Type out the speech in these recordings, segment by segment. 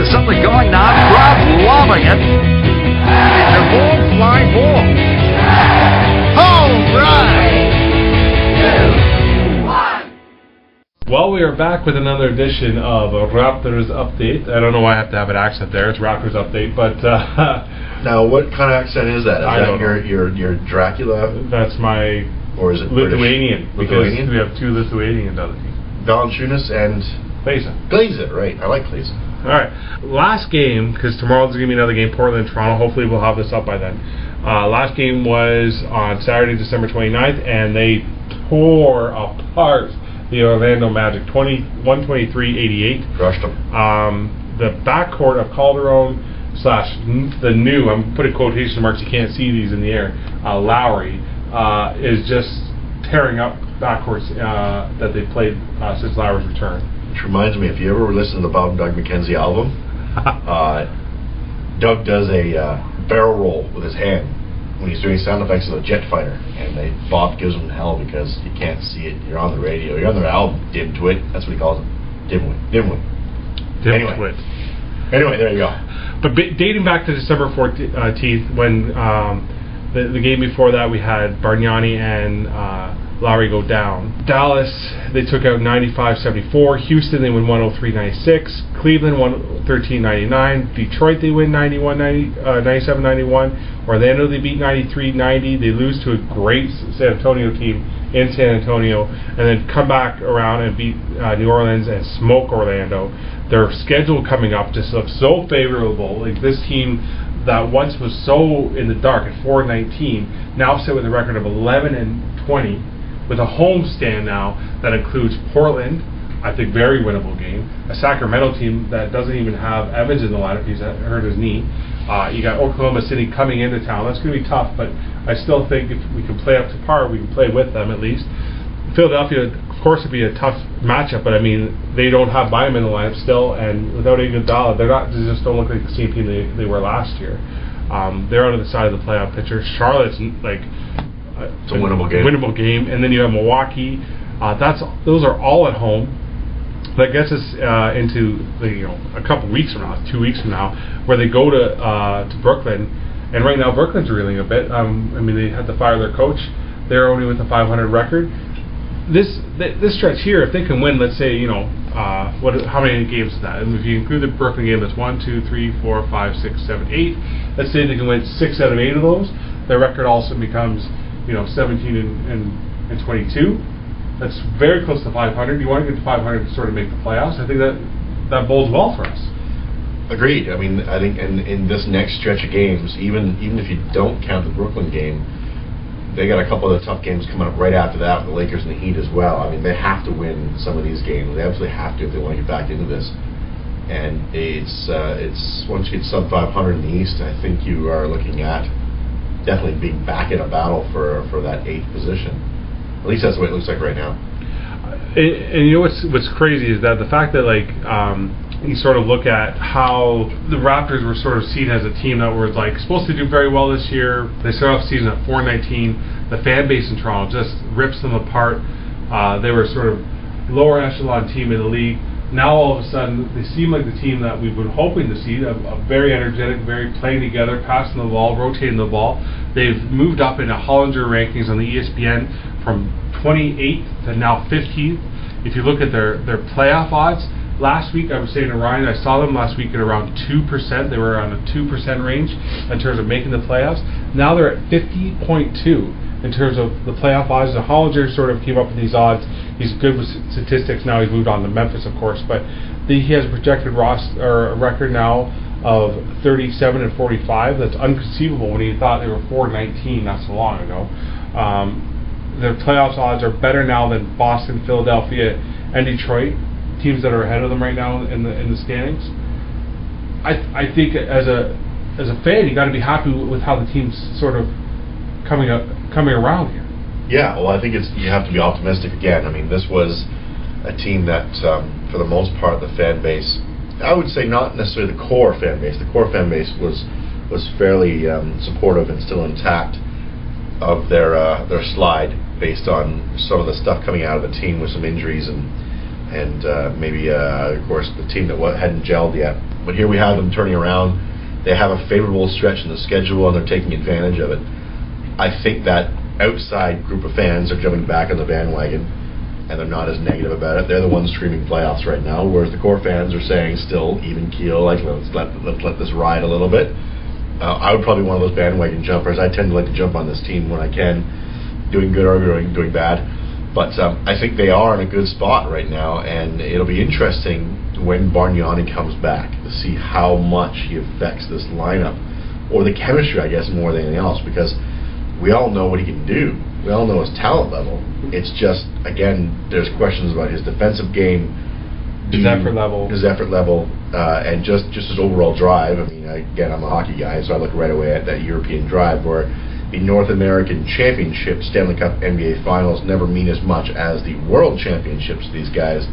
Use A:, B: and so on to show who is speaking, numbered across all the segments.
A: There's something going on. Crowd loving it. It's a ball, flying ball. Home run!
B: Well, we are back with another edition of a Raptors Update. I don't know why I have to have an accent there. It's Raptors Update, but...
C: now, what kind of accent is that? Is
B: I
C: that
B: don't
C: your Dracula?
B: That's my...
C: Or is it
B: Lithuanian?
C: British?
B: Because
C: Lithuanian?
B: we have two Lithuanians on the team.
C: Valanciunas and... Glazer, right. I like Glazer.
B: All right. Last game, because tomorrow's going to be another game, Portland, Toronto. Hopefully we'll have this up by then. Last game was on Saturday, December 29th, and they tore apart the Orlando Magic, 123-88.
C: Crushed them.
B: The backcourt of Calderon / the new, I'm putting quotation marks, you can't see these in the air, Lowry, is just tearing up backcourts that they played since Lowry's return.
C: Which reminds me, if you ever listen to the Bob and Doug McKenzie album, Doug does a barrel roll with his hand when he's doing sound effects of a jet fighter, and Bob gives him hell because you can't see it. You're on the radio. You're on their album, Dim-Twit. That's what he calls it. Dimwit. Anyway, there you go.
B: But dating back to December 14th, when the game before that we had Bargnani and Lowry go down. Dallas, they took out 95-74. Houston, they win 103-96. Cleveland, 113-99. Detroit, they win 97-91. Orlando, they beat 93-90. They lose to a great San Antonio team in San Antonio, and then come back around and beat New Orleans and smoke Orlando. Their schedule coming up just looks so favorable. Like, this team that once was so in the dark at 4-19 now sit with a record of 11-20. With a homestand now that includes Portland, I think very winnable game. A Sacramento team that doesn't even have Evans in the lineup. He's hurt his knee. You got Oklahoma City coming into town. That's going to be tough, but I still think if we can play up to par, we can play with them at least. Philadelphia, of course, would be a tough matchup, but I mean, they don't have Bynum in the lineup still, and without Iguodala, they just don't look like the same team they were last year. They're on the side of the playoff picture. Charlotte's like...
C: it's a winnable
B: game, and then you have Milwaukee. Those are all at home. That gets us into a couple weeks from now, 2 weeks from now, where they go to Brooklyn, and right now Brooklyn's reeling a bit. I mean, they had to fire their coach. They're only with a 500 record. This stretch here, if they can win, let's say how many games is that? And if you include the Brooklyn game, that's 1, 2, 3, 4, 5, 6, 7, 8. Let's say they can win 6 out of 8 of those. Their record also becomes 17 and 22. That's very close to 500. You want to get to 500 to sort of make the playoffs. I think that bodes well for us.
C: Agreed. I mean, I think in this next stretch of games, even if you don't count the Brooklyn game, they got a couple of the tough games coming up right after that with the Lakers and the Heat as well. I mean, they have to win some of these games. They absolutely have to if they want to get back into this. And it's once you get sub 500 in the East, I think you are looking at definitely being back in a battle for that 8th position. At least that's the way it looks like right now.
B: And you know what's crazy is that the fact that you sort of look at how the Raptors were sort of seen as a team that was supposed to do very well this year. They started off the season at 4-19. The fan base in Toronto just rips them apart. They were sort of lower echelon team in the league. Now all of a sudden they seem like the team that we've been hoping to see, a very energetic, very playing together, passing the ball, rotating the ball. They've moved up into Hollinger rankings on the ESPN from 28th to now 15th. If you look at their playoff odds, last week I was saying to Ryan, I saw them last week at around 2%. They were around a 2% range in terms of making the playoffs. Now they're at 50.2 in terms of the playoff odds. The Hollinger sort of came up with these odds. He's good with statistics now. He's moved on to Memphis, of course, but he has a projected record now of 37-45. That's inconceivable when he thought they were 4-19 not so long ago. Their playoffs odds are better now than Boston, Philadelphia, and Detroit, teams that are ahead of them right now in the standings. I think as a fan, you got to be happy with how the team's sort of coming around here.
C: Yeah, well, I think you have to be optimistic again. I mean, this was a team that, for the most part, the fan base, I would say not necessarily the core fan base. The core fan base was fairly supportive and still intact of their slide based on some of the stuff coming out of the team with some injuries and maybe, of course, the team that hadn't gelled yet But here we have them turning around. They have a favorable stretch in the schedule, and they're taking advantage of it. I think that outside group of fans are jumping back on the bandwagon, and they're not as negative about it. They're the ones screaming playoffs right now, whereas the core fans are saying still even keel, like let's let this ride a little bit. I would probably be one of those bandwagon jumpers. I tend to like to jump on this team when I can, doing good or doing bad. But I think they are in a good spot right now, and it'll be interesting when Bargnani comes back to see how much he affects this lineup, or the chemistry, I guess, more than anything else, because we all know what he can do. We all know his talent level. It's just, again, there's questions about his defensive game,
B: his effort level,
C: and just his overall drive. I mean, again, I'm a hockey guy, so I look right away at that European drive, where the North American Championship, Stanley Cup, NBA Finals never mean as much as the World Championships to these guys,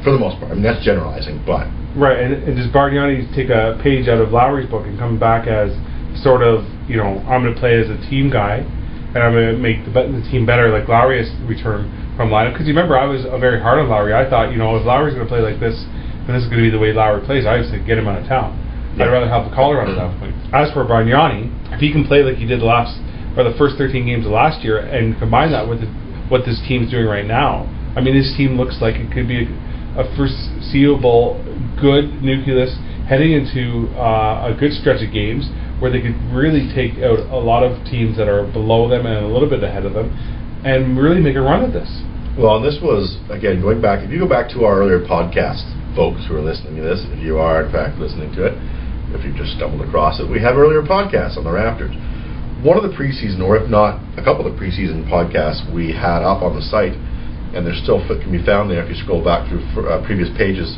C: for the most part. I mean, that's generalizing, but...
B: Right, and does Bargnani take a page out of Lowry's book and come back as sort of, I'm going to play as a team guy, and I'm going to make the team better, like Lowry has returned from lineup? Because you remember, I was very hard on Lowry. I thought, if Lowry's going to play like this, and this is going to be the way Lowry plays, I just get him out of town. Yeah. I'd rather have the collar on at that point. As for Bargnani, if he can play like he did the first 13 games of last year, and combine that with what this team's doing right now, I mean, this team looks like it could be a foreseeable good nucleus heading into a good stretch of games where they could really take out a lot of teams that are below them and a little bit ahead of them, and really make a run at this.
C: Well, this was, again, going back, if you go back to our earlier podcast, folks who are listening to this, if you are in fact listening to it, if you've just stumbled across it, we have earlier podcasts on the Raptors. One of the preseason, or if not a couple of preseason podcasts we had up on the site, and they're still can be found there if you scroll back through previous pages,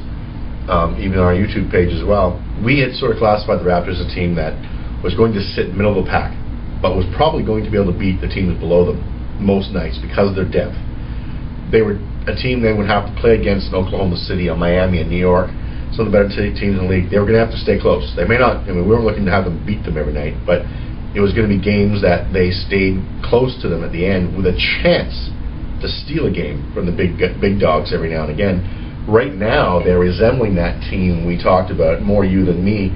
C: even on our YouTube page as well. We had sort of classified the Raptors as a team that was going to sit middle of the pack, but was probably going to be able to beat the teams below them most nights because of their depth. They were a team they would have to play against in Oklahoma City, or Miami, and New York, some of the better teams in the league. They were going to have to stay close. They may not, we weren't looking to have them beat them every night, but it was going to be games that they stayed close to them at the end with a chance to steal a game from the big dogs every now and again. Right now, they're resembling that team we talked about, more you than me,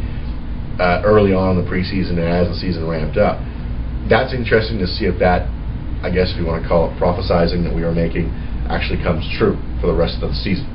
C: early on in the preseason and as the season ramped up. That's interesting to see if that, I guess if you want to call it prophesizing that we are making, actually comes true for the rest of the season.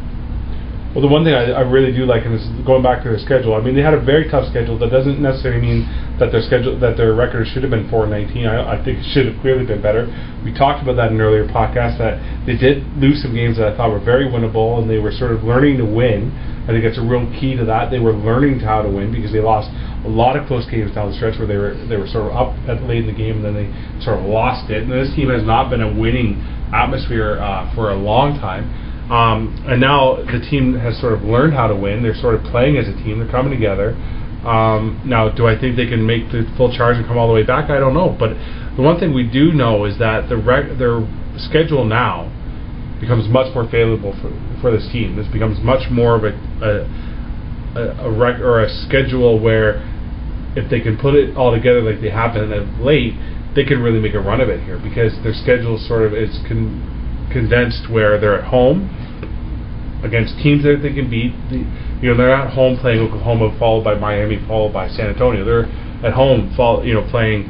B: Well, the one thing I really do like, and this is going back to their schedule. I mean, they had a very tough schedule. That doesn't necessarily mean that their record should have been 4-19. I think it should have clearly been better. We talked about that in an earlier podcast, that they did lose some games that I thought were very winnable, and they were sort of learning to win. I think it's a real key to that. They were learning how to win, because they lost a lot of close games down the stretch where they were sort of up at late in the game, and then they sort of lost it. And this team has not been a winning atmosphere for a long time. And now the team has sort of learned how to win. They're sort of playing as a team. They're coming together. Now, do I think they can make the full charge and come all the way back? I don't know. But the one thing we do know is that their schedule now becomes much more favorable for this team. This becomes much more of a schedule where if they can put it all together like they have been of late, they can really make a run of it here, because their schedule sort of is condensed where they're at home against teams that they can beat. They're at home playing Oklahoma, followed by Miami, followed by San Antonio. They're at home, playing,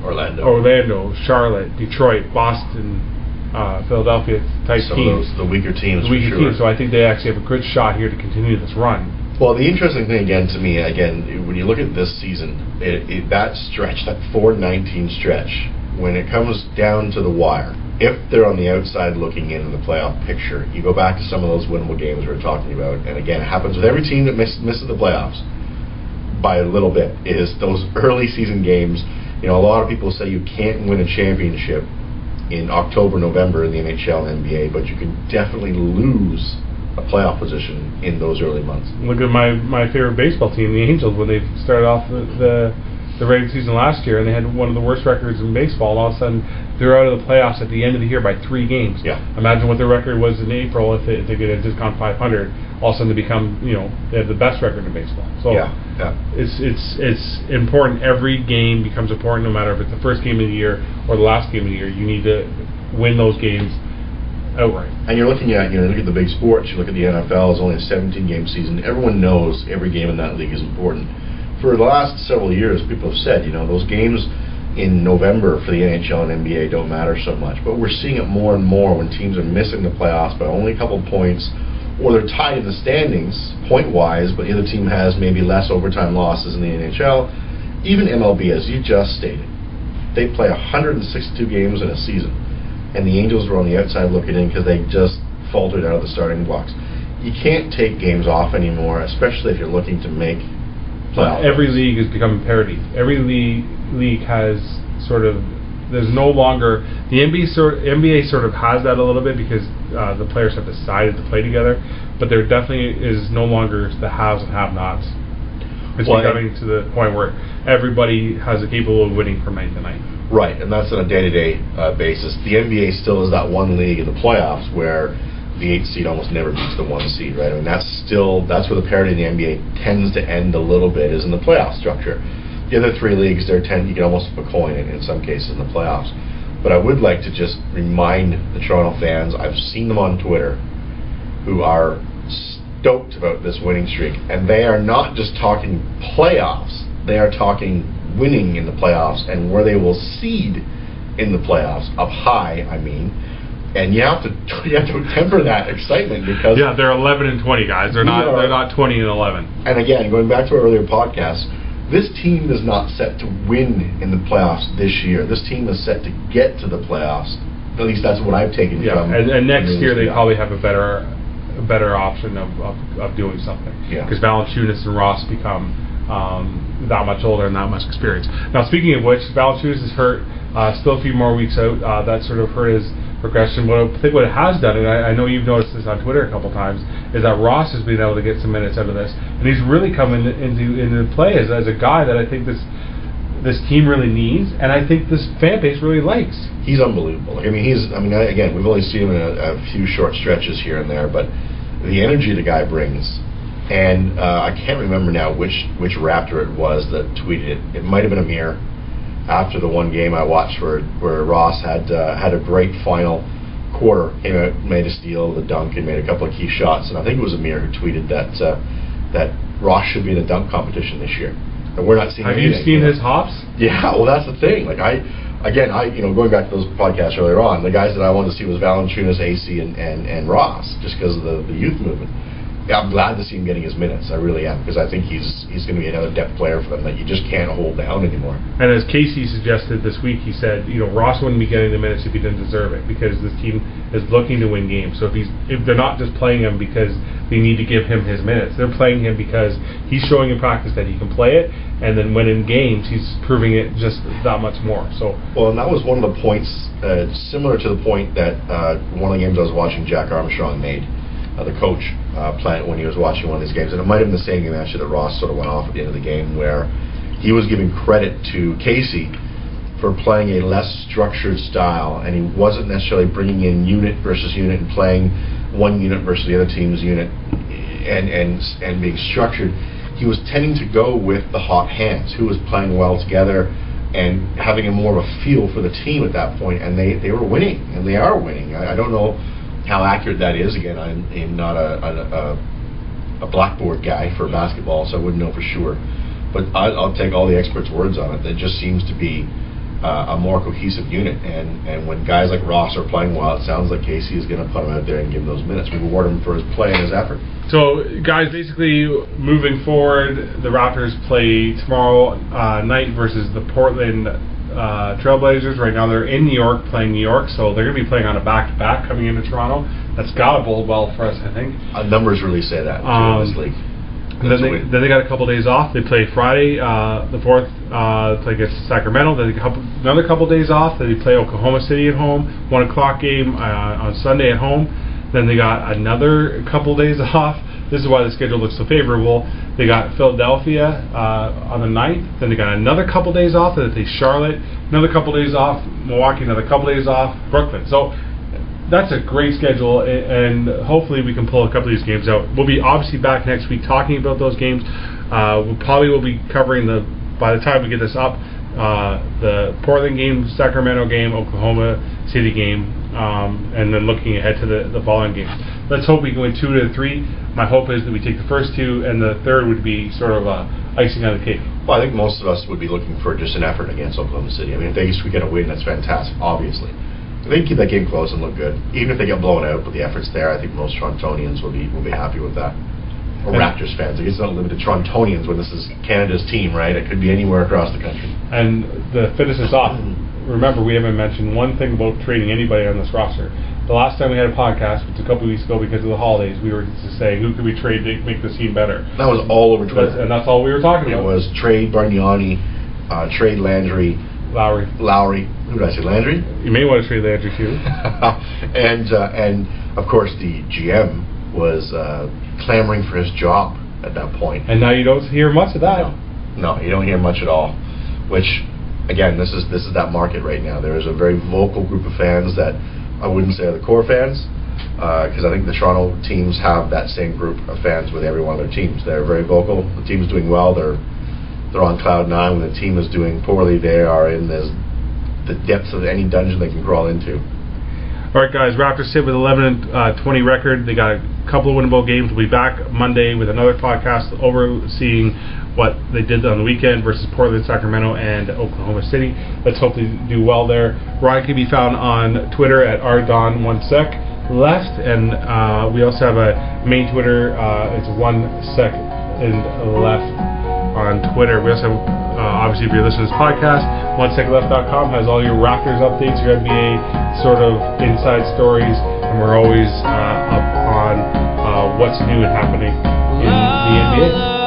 B: Orlando, Charlotte, Detroit, Boston, Philadelphia type teams.
C: The weaker teams.
B: So I think they actually have a good shot here to continue this run.
C: Well, the interesting thing to me, when you look at this season, that stretch, that 4-19 stretch, when it comes down to the wire, if they're on the outside looking in the playoff picture, you go back to some of those winnable games we were talking about, and again, it happens with every team that misses the playoffs by a little bit, is those early season games. A lot of people say you can't win a championship in October, November in the NHL and NBA, but you can definitely lose a playoff position in those early months.
B: Look at my favorite baseball team, the Angels, when they started off the regular season last year, and they had one of the worst records in baseball, and all of a sudden they're out of the playoffs at the end of the year by 3 games.
C: Yeah.
B: Imagine what their record was in April if they could have just gone 500. All of a sudden they become, they have the best record in baseball. So it's important. Every game becomes important, no matter if it's the first game of the year or the last game of the year. You need to win those games outright.
C: And you're looking at, look at the big sports. You look at the NFL, it's only a 17-game season. Everyone knows every game in that league is important. For the last several years, people have said, those games in November for the NHL and NBA don't matter so much. But we're seeing it more and more when teams are missing the playoffs by only a couple points, or they're tied in the standings point-wise, but the other team has maybe less overtime losses in the NHL. Even MLB, as you just stated, they play 162 games in a season, and the Angels were on the outside looking in because they just faltered out of the starting blocks. You can't take games off anymore, especially if you're looking to make playoffs.
B: Every league has become parity. Every league has sort of, there's no longer, the NBA sort of has that a little bit because the players have decided to play together, but there definitely is no longer the haves and have-nots. It's becoming to the point where everybody has a capable of winning from night to night.
C: Right, and that's on a day-to-day basis. The NBA still is that one league in the playoffs where the 8th seed almost never beats the 1 seed, right? I mean, that's where the parity in the NBA tends to end a little bit, is in the playoff structure. The other 3 leagues, you can almost flip a coin in some cases in the playoffs. But I would like to just remind the Toronto fans, I've seen them on Twitter, who are stoked about this winning streak, and they are not just talking playoffs, they are talking winning in the playoffs and where they will seed in the playoffs, up high, I mean. And you have to temper that excitement because
B: they're 11 and 20 guys. They're not 20 and 11.
C: And again, going back to our earlier podcast, this team is not set to win in the playoffs this year. This team is set to get to the playoffs. At least that's what I've taken from.
B: And next year they probably have a better option of doing something.
C: Yeah.
B: Because Valanciunas and Ross become that much older and that much experience. Now, speaking of which, Valanciunas is hurt. Still a few more weeks out. That sort of hurt his progression. What I think what it has done, and I know you've noticed this on Twitter a couple times, is that Ross has been able to get some minutes out of this, and he's really come into play as a guy that I think this team really needs, and I think this fan base really likes.
C: He's unbelievable. Again, we've only seen him in a few short stretches here and there, but the energy the guy brings, and I can't remember now which Raptor it was that tweeted it. It might have been Amir. After the one game I watched where Ross had a great final quarter, came out, made a steal, the dunk, and made a couple of key shots. And I think it was Amir who tweeted that Ross should be in the dunk competition this year. And we're not seeing.
B: Have you seen his hops?
C: Yeah, well, that's the thing. Like going back to those podcasts earlier on, the guys that I wanted to see was Valanciunas, AC, and Ross, just because of the youth movement. Yeah, I'm glad to see him getting his minutes. I really am, because I think he's going to be another depth player for them that you just can't hold down anymore.
B: And as Casey suggested this week, he said, Ross wouldn't be getting the minutes if he didn't deserve it, because this team is looking to win games. So if they're not just playing him because they need to give him his minutes, they're playing him because he's showing in practice that he can play it, and then when in games, he's proving it just that much more. So
C: and that was one of the points, similar to the point that one of the games I was watching Jack Armstrong made. The coach when he was watching one of these games, and it might have been the same game actually that Ross sort of went off at the end of the game, where he was giving credit to Casey for playing a less structured style, and he wasn't necessarily bringing in unit versus unit and playing one unit versus the other team's unit and being structured. He was tending to go with the hot hands, who was playing well together and having a more of a feel for the team at that point, and they were winning, and they are winning. I don't know how accurate that is. Again, I'm not a blackboard guy for basketball, so I wouldn't know for sure. But I'll take all the experts' words on it. It just seems to be a more cohesive unit. And when guys like Ross are playing well, it sounds like Casey is going to put him out there and give him those minutes. We reward him for his play and his effort.
B: So, guys, basically, moving forward, the Raptors play tomorrow night versus the Portland Trailblazers. Right now they're in New York playing New York, so they're going to be playing on a back-to-back coming into Toronto. That's got to bode well for us, I think.
C: Numbers really say that in this league.
B: Then they got a couple days off. They play Friday, the 4th, play against Sacramento. Then they have another couple days off. Then they play Oklahoma City at home, 1 o'clock game on Sunday at home. Then they got another couple days off. This is why the schedule looks so favorable. They got Philadelphia on the 9th. Then they got another couple days off. Then they play Charlotte. Another couple days off. Milwaukee, another couple days off. Brooklyn. So that's a great schedule, and hopefully we can pull a couple of these games out. We'll be obviously back next week talking about those games. We will be covering by the time we get this up, the Portland game, Sacramento game, Oklahoma City game, and then looking ahead to the following games. Let's hope we can win 2 to 3. My hope is that we take the first 2, and the third would be sort of icing on the cake.
C: Well, I think most of us would be looking for just an effort against Oklahoma City. I mean, if they get a win, that's fantastic, obviously. If they can keep that game close and look good, even if they get blown out, but the effort's there, I think most Torontonians will be happy with that. Or Raptors fans. I guess it's not limited to Torontonians when this is Canada's team, right? It could be anywhere across the country.
B: And to finish this off, remember, we haven't mentioned one thing about trading anybody on this roster. The last time we had a podcast, which was a couple weeks ago because of the holidays, we were just saying, who could we trade to make the team better?
C: That was all over Twitter.
B: And that's all we were talking about.
C: It was trade Bargnani, trade Landry. Lowry. Who did I say? Landry?
B: You may want to trade Landry too.
C: and of course the GM was clamoring for his job at that point.
B: And now you don't hear much of that.
C: No, you don't hear much at all. Which, again, this is that market right now. There is a very vocal group of fans that I wouldn't say are the core fans, because I think the Toronto teams have that same group of fans with every one of their teams. They're very vocal. The team's doing well. They're on cloud 9. When the team is doing poorly, they are in the depths of any dungeon they can crawl into.
B: All right, guys. Raptors sit with 11-20 record. They got a couple of winnable games. We'll be back Monday with another podcast overseeing what they did on the weekend versus Portland, Sacramento, and Oklahoma City. Let's hope they do well there. Ryan can be found on Twitter at rdon1sec_left, and we also have a main Twitter. It's 1sec_left on Twitter. We also have, obviously, if you're listening to this podcast, 1secondleft.com has all your Raptors updates, your NBA sort of inside stories, and we're always up on what's new and happening in the NBA.